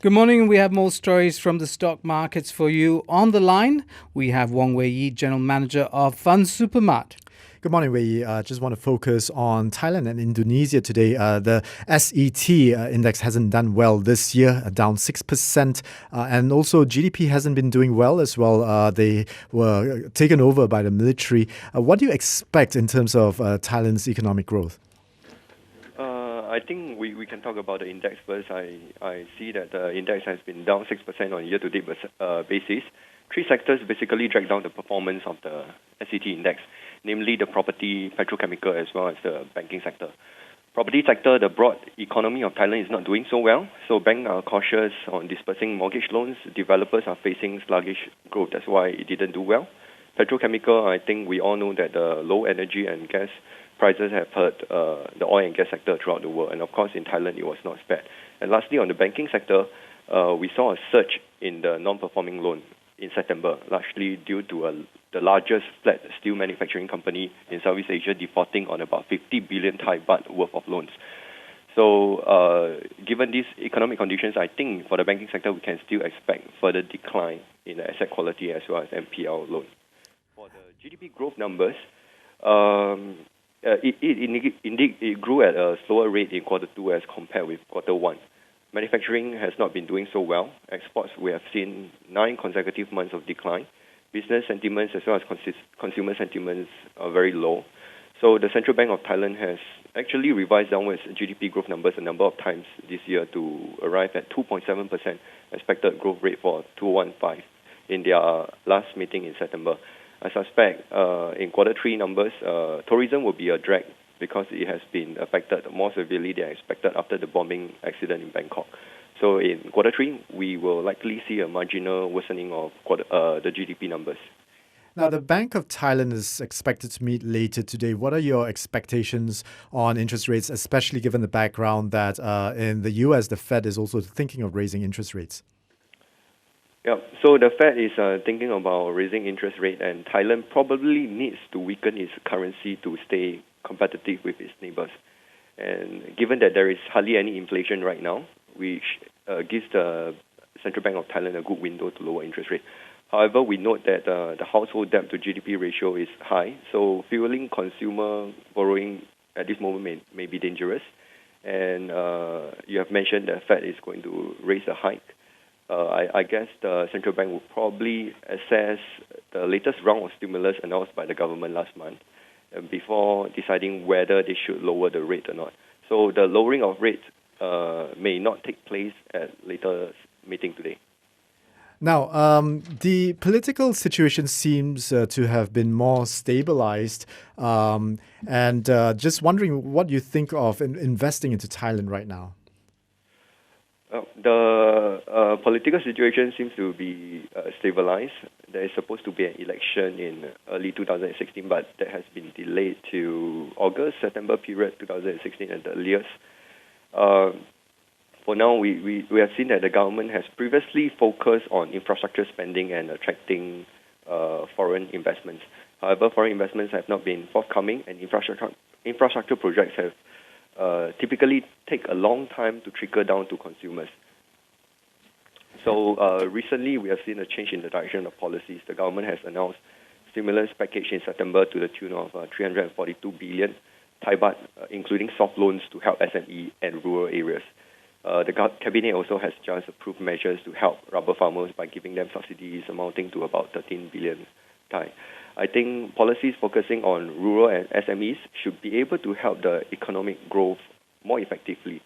Good morning. We have more stories from the stock markets for you. On the line, we have Wong Weiyi, General Manager of Fundsupermart. Good morning, Weiyi. Just want to focus on Thailand and Indonesia today. The SET index hasn't done well this year, down 6%. And also GDP hasn't been doing well as well. They were taken over by the military. What do you expect in terms of Thailand's economic growth? I think we can talk about the index first. I see that the index has been down 6% on a year-to-date basis. Three sectors basically drag down the performance of the SET index, namely the property, petrochemical, as well as the banking sector. Property sector, the broad economy of Thailand is not doing so well, so banks are cautious on dispersing mortgage loans. Developers are facing sluggish growth. That's why it didn't do well. Petrochemical, I think we all know that the low energy and gas prices have hurt the oil and gas sector throughout the world, and of course in Thailand it was not spared. And lastly, on the banking sector, we saw a surge in the non-performing loan in September, largely due to the largest flat steel manufacturing company in Southeast Asia defaulting on about 50 billion Thai baht worth of loans. So given these economic conditions, I think for the banking sector we can still expect further decline in the asset quality as well as NPL loan. For the GDP growth numbers, it grew at a slower rate in quarter two as compared with quarter one. Manufacturing has not been doing so well. Exports, we have seen 9 consecutive months of decline. Business sentiments as well as consumer sentiments are very low. So the Central Bank of Thailand has actually revised downwards GDP growth numbers a number of times this year to arrive at 2.7% expected growth rate for 2015 in their last meeting in September. I suspect in quarter three numbers, tourism will be a drag because it has been affected more severely than expected after the bombing accident in Bangkok. So in quarter three, we will likely see a marginal worsening of the GDP numbers. Now, the Bank of Thailand is expected to meet later today. What are your expectations on interest rates, especially given the background that in the US, the Fed is also thinking of raising interest rates? Yeah, so the Fed is thinking about raising interest rate, and Thailand probably needs to weaken its currency to stay competitive with its neighbors. And given that there is hardly any inflation right now, which gives the Central Bank of Thailand a good window to lower interest rate. However, we note that the household debt to GDP ratio is high, so fueling consumer borrowing at this moment may be dangerous. And you have mentioned that Fed is going to raise a hike. I guess the central bank will probably assess the latest round of stimulus announced by the government last month before deciding whether they should lower the rate or not. So the lowering of rates may not take place at later meeting today. Now, the political situation seems to have been more stabilized. And just wondering what you think of investing into Thailand right now. The political situation seems to be stabilized. There is supposed to be an election in early 2016, but that has been delayed to August, September period 2016 at the earliest. For now, we have seen that the government has previously focused on infrastructure spending and attracting foreign investments. However, foreign investments have not been forthcoming, and infrastructure projects have typically take a long time to trickle down to consumers. So recently we have seen a change in the direction of policies. The government has announced stimulus package in September to the tune of 342 billion Thai baht, including soft loans to help SME and rural areas. The cabinet also has just approved measures to help rubber farmers by giving them subsidies amounting to about 13 billion Thai. I think policies focusing on rural and SMEs should be able to help the economic growth more effectively.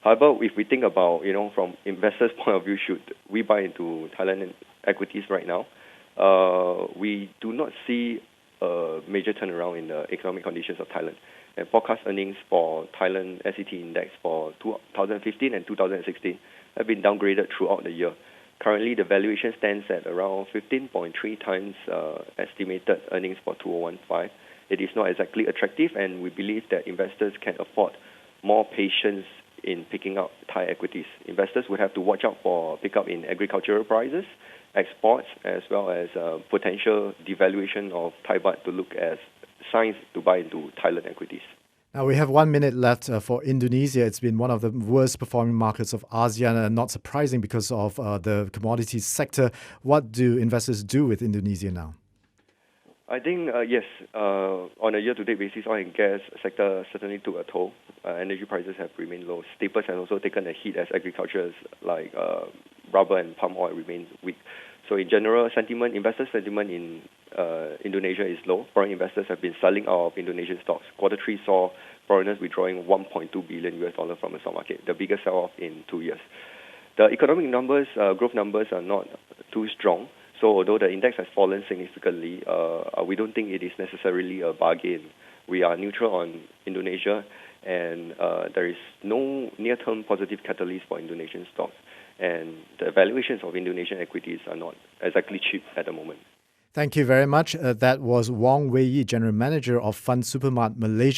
However, if we think about, from investors' point of view, should we buy into Thailand equities right now? We do not see a major turnaround in the economic conditions of Thailand. And forecast earnings for Thailand SET index for 2015 and 2016 have been downgraded throughout the year. Currently, the valuation stands at around 15.3 times estimated earnings for 2015. It is not exactly attractive, and we believe that investors can afford more patience in picking up Thai equities. Investors would have to watch out for pickup in agricultural prices, exports, as well as potential devaluation of Thai baht to look as signs to buy into Thailand equities. Now we have 1 minute left for Indonesia. It's been one of the worst performing markets of ASEAN, and not surprising because of the commodities sector. What do investors do with Indonesia now? I think, yes, on a year-to-date basis, oil and gas sector certainly took a toll. Energy prices have remained low. Staples have also taken a hit as agriculture like rubber and palm oil remain weak. So in general, investor sentiment in Indonesia is low. Foreign investors have been selling out of Indonesian stocks. Q3 saw foreigners withdrawing $1.2 billion from the stock market, the biggest sell-off in 2 years. The economic numbers, growth numbers are not too strong. So although the index has fallen significantly, we don't think it is necessarily a bargain. We are neutral on Indonesia, and there is no near-term positive catalyst for Indonesian stocks. And the valuations of Indonesian equities are not exactly cheap at the moment. Thank you very much. That was Wong Weiyi, General Manager of Fundsupermart Malaysia.